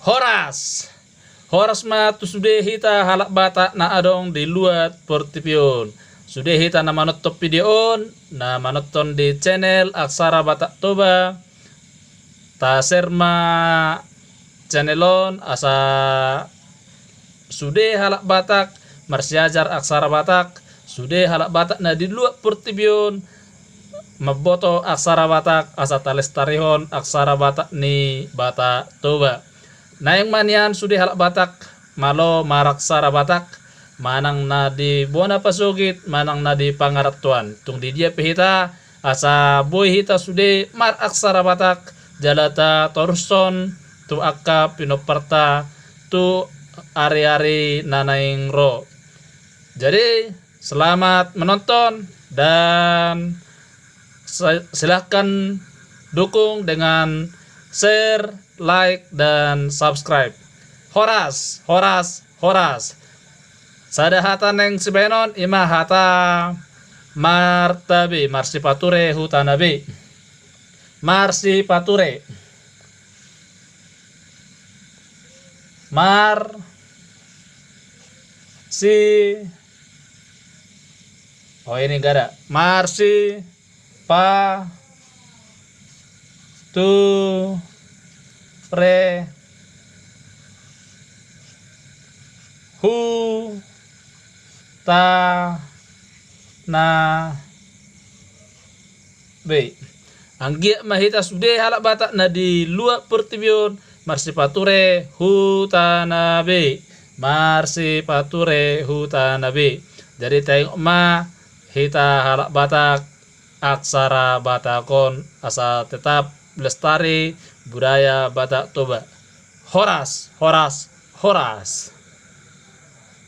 Horas. Horas matu sudah hita halak bata na adong di luar portipion. Sudah hita na manonton videon, na manonton di channel Aksara Batak Toba. Ta serma channelon asa sudah halak Batak marsiajar Aksara Batak. Sudah halak Batak na di luar portipion. Maboto Aksara Batak asa talestarihon Aksara Batak ni Batak Toba. Naing manian sudah halak Batak malo maraksara Batak manang na di buana pasugit manang na di pangaratuan tung di dia pehita asa boy hita sudah mar aksara Batak jalata torson tu akka pinoparta tu ari-ari nanaing ro. Jadi selamat menonton dan silahkan dukung dengan share, like, dan subscribe. Horas, horas, horas. Sada hata neng sibenon ima hata martabi marsipature hutanabi. Marsipature. Mar si oh ini gak ada. Marsi pa tu pre hu ta na be anggia mahita sude halak Batak na di luar portibion marsipature hu ta na be marsipature hu ta na be. Jadi tengok ma hita halak Batak Aksara Batakon asa tetap lestari budaya Batak Toba. Horas, horas, horas.